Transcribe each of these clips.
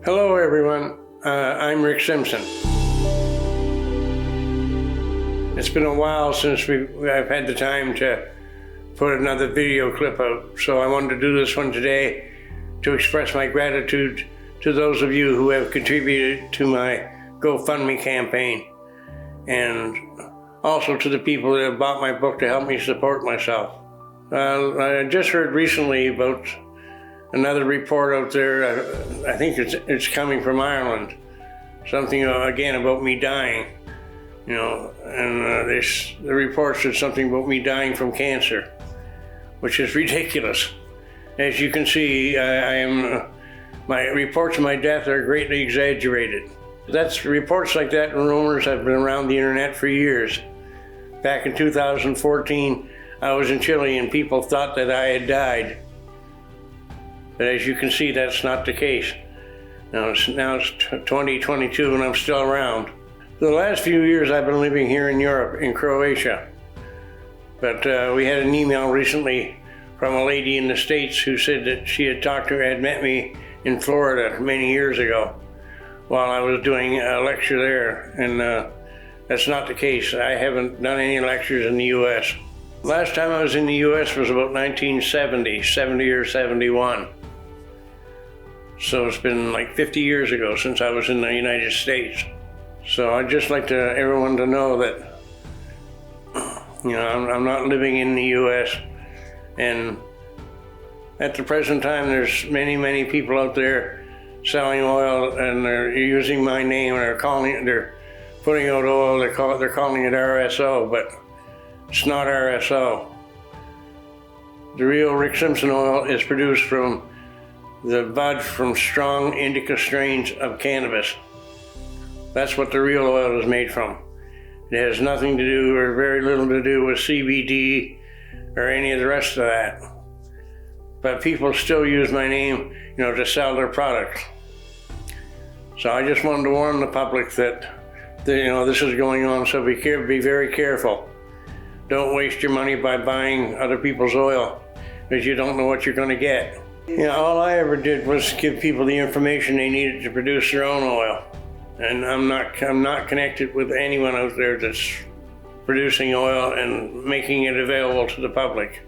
Hello everyone, I'm Rick Simpson. It's been a while since I've had the time to put another video clip out, so I wanted to do this one today to express my gratitude to those of you who have contributed to my GoFundMe campaign, and also to the people that have bought my book to help me support myself. I just heard recently about another report out there, I think it's coming from Ireland, something again about me dying, and the report said something about me dying from cancer, which is ridiculous. As you can see, my reports of my death are greatly exaggerated. Reports like that and rumors have been around the internet for years. Back in 2014, I was in Chile and people thought that I had died. But as you can see, that's not the case. Now it's 2022 and I'm still around. The last few years I've been living here in Europe, in Croatia. But we had an email recently from a lady in the States who said that she had met me in Florida many years ago while I was doing a lecture there. And that's not the case. I haven't done any lectures in the US. Last time I was in the US was about 1970 or 71. So it's been like 50 years ago since I was in the United States. So I'd just like everyone to know that, I'm not living in the US. And at the present time, there's many people out there selling oil, and they're using my name, and they're putting out oil, they're calling it RSO, but it's not RSO. The real Rick Simpson oil is produced from the bud from strong indica strains of cannabis. That's what the real oil is made from. It has nothing to do, or very little to do, with CBD or any of the rest of that. But people still use my name, to sell their products. So I just wanted to warn the public that, this is going on, so be very careful. Don't waste your money by buying other people's oil, because you don't know what you're going to get. All I ever did was give people the information they needed to produce their own oil. And I'm not connected with anyone out there that's producing oil and making it available to the public.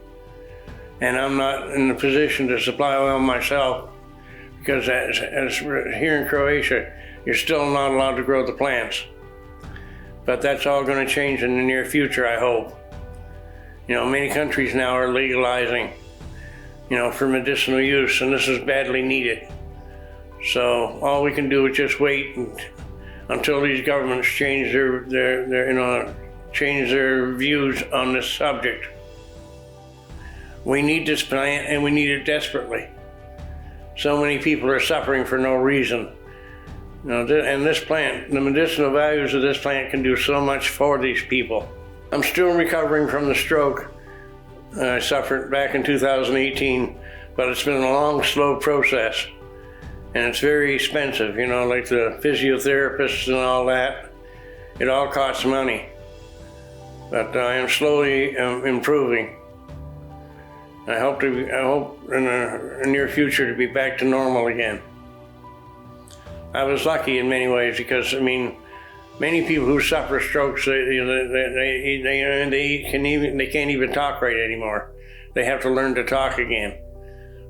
And I'm not in the position to supply oil myself, because as here in Croatia, you're still not allowed to grow the plants. But that's all going to change in the near future, I hope. Many countries now are legalizing, for medicinal use, and this is badly needed. So all we can do is just wait until these governments change their views on this subject. We need this plant, and we need it desperately. So many people are suffering for no reason. And this plant, the medicinal values of this plant can do so much for these people. I'm still recovering from the stroke I suffered back in 2018, but it's been a long, slow process. And it's very expensive, like the physiotherapists and all that. It all costs money. But I am slowly improving. I hope in the near future to be back to normal again. I was lucky in many ways because, many people who suffer strokes, they can't even talk right anymore. They have to learn to talk again.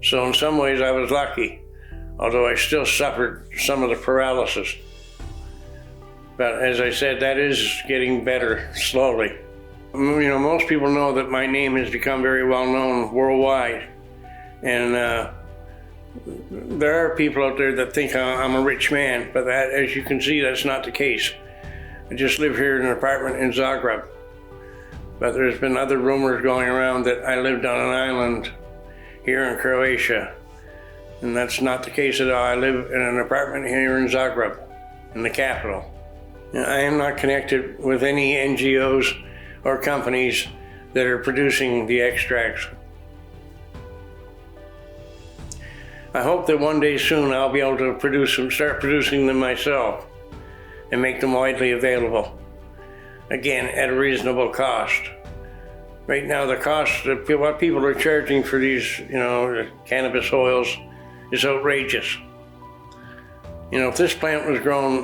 So in some ways I was lucky, although I still suffered some of the paralysis. But as I said, that is getting better slowly. Most people know that my name has become very well known worldwide. And there are people out there that think I'm a rich man, but that, as you can see, that's not the case. I just live here in an apartment in Zagreb. But there's been other rumors going around that I lived on an island here in Croatia. And that's not the case at all. I live in an apartment here in Zagreb, in the capital. I am not connected with any NGOs or companies that are producing the extracts. I hope that one day soon I'll be able to start producing them myself and make them widely available. Again, at a reasonable cost. Right now, the cost of what people are charging for these, cannabis oils is outrageous. You know, if this plant was grown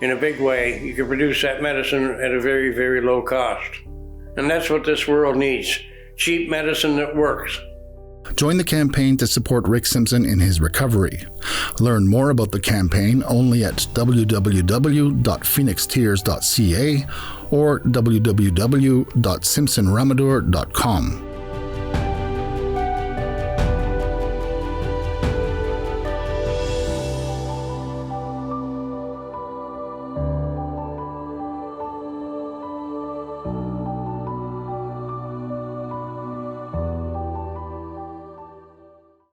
in a big way, you could produce that medicine at a very, very low cost. And that's what this world needs, cheap medicine that works. Join the campaign to support Rick Simpson in his recovery. Learn more about the campaign only at www.phoenixtears.ca or www.SimpsonRamaDur.com.